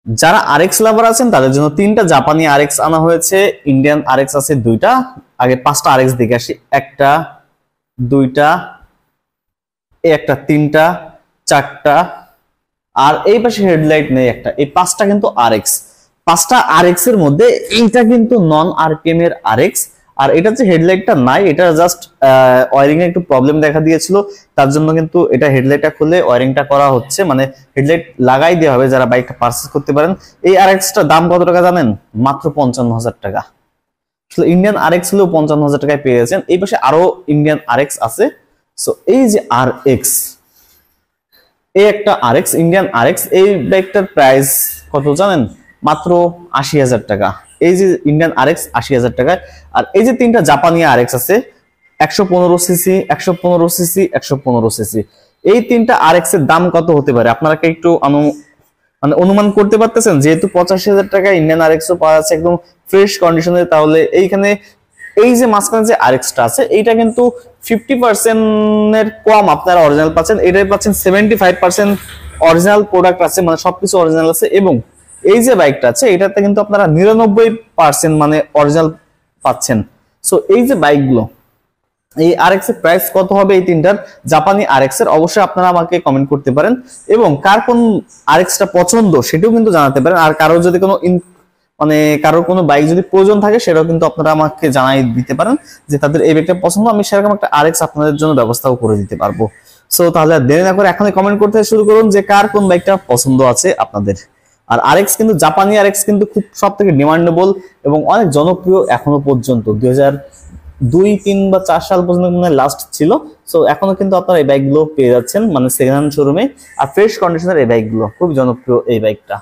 যারা আরএক্স লাভার আছেন তাদের জন্য 3টা জাপানি আরএক্স আনা হয়েছে, ইন্ডিয়ান আরএক্স আছে 2টা। আগে 5টা আরএক্স দেখে আসি, 1টা 2টা, একটা 3টা 4টা, আর এই পাশে হেডলাইট নেই একটা। এই 5টা কিন্তু আরএক্স। 5টা আরএক্স এর মধ্যে এইটা কিন্তু নন আরপিএম এর আরএক্স, আর এটা যে হেডলাইটটা নাই, এটা জাস্ট ওয়্যারিং এ একটু প্রবলেম দেখা দিয়েছিল, তার জন্য কিন্তু এটা হেডলাইটটা খুলে ওয়্যারিংটা করা হচ্ছে, মানে হেডলাইট লাগাই দেওয়া হবে যারা বাইকটা পারচেজ করতে পারেন। এই আরএক্সটার দাম কত টাকা জানেন? মাত্র 55,000 টাকা। আসলে ইন্ডিয়ান আরএক্স হলেও 55,000 টাকায় পেয়ে যাচ্ছেন। এই পাশে আরো ইন্ডিয়ান আরএক্স আছে। সো এই যে আরএক্স, এই একটা আরএক্স, ইন্ডিয়ান আরএক্স, এই বাইকটার প্রাইস কত জানেন? মাত্র 80,000 টাকা। এই যে ইন্ডিয়ান আরএক্স 80,000 টাকায়। আর এই যে 3টা জাপানি আরএক্স আছে, 115 সিসি, 115 সিসি, 115 সিসি, এই 3টা আরএক্স এর দাম কত হতে পারে আপনারা কি একটু মানে অনুমান করতে পারতেছেন? যেহেতু 85,000 টাকা ইন্ডিয়ান আরএক্সও পাওয়া যাচ্ছে একদম ফ্রেশ কন্ডিশনে, তাহলে এইখানে এই যে মাঝখানে যে আরএক্সটা আছে এইটা কিন্তু 50% এর কম আপনারা অরিজিনাল পাচ্ছেন, এটাই পাচ্ছেন 75% অরিজিনাল প্রোডাক্ট আছে, মানে সবকিছু অরিজিনাল আছে। এবং এই যে বাইকটা আছে এটাতে কিন্তু আপনারা 99% মানে অরিজিনাল পাচ্ছেন। সো এই যে বাইকগুলো, এই আরএক্স এর প্রাইস কত হবে এই 3টার জাপানি আরএক্স এর, অবশ্যই আপনারা আমাকে কমেন্ট করতে পারেন। এবং কার কোন আরএক্সটা পছন্দ সেটাও কিন্তু জানাতে পারেন। আর কারো যদি কোনো মানে কারোর কোনো বাইক যদি প্রয়োজন থাকে সেটাও কিন্তু আপনারা আমাকে জানাই দিতে পারেন যে তাদের এই বাইকটা পছন্দ, আমি সেরকম একটা আরএক্স আপনাদের জন্য ব্যবস্থাও করে দিতে পারবো। সো তাহলে দেরি না করে এখনই কমেন্ট করতে শুরু করুন যে কার কোন বাইকটা পছন্দ আছে আপনাদের। আর আরএক্স কিন্তু জাপানি আরএক্স কিন্তু খুব সব থেকে ডিমান্ডেবল এবং অনেক জনপ্রিয় এখনো পর্যন্ত। 2002, 2003 বা 2004 সাল পর্যন্ত মনে হয় লাস্ট ছিল। সো এখনো কিন্তু আপনারা এই বাইকগুলো পেয়ে যাচ্ছেন মানে সেকেন্ড হ্যান্ড শোরুমে, আর ফ্রেশ কন্ডিশনের এই বাইকগুলো খুব জনপ্রিয় এই বাইকটা।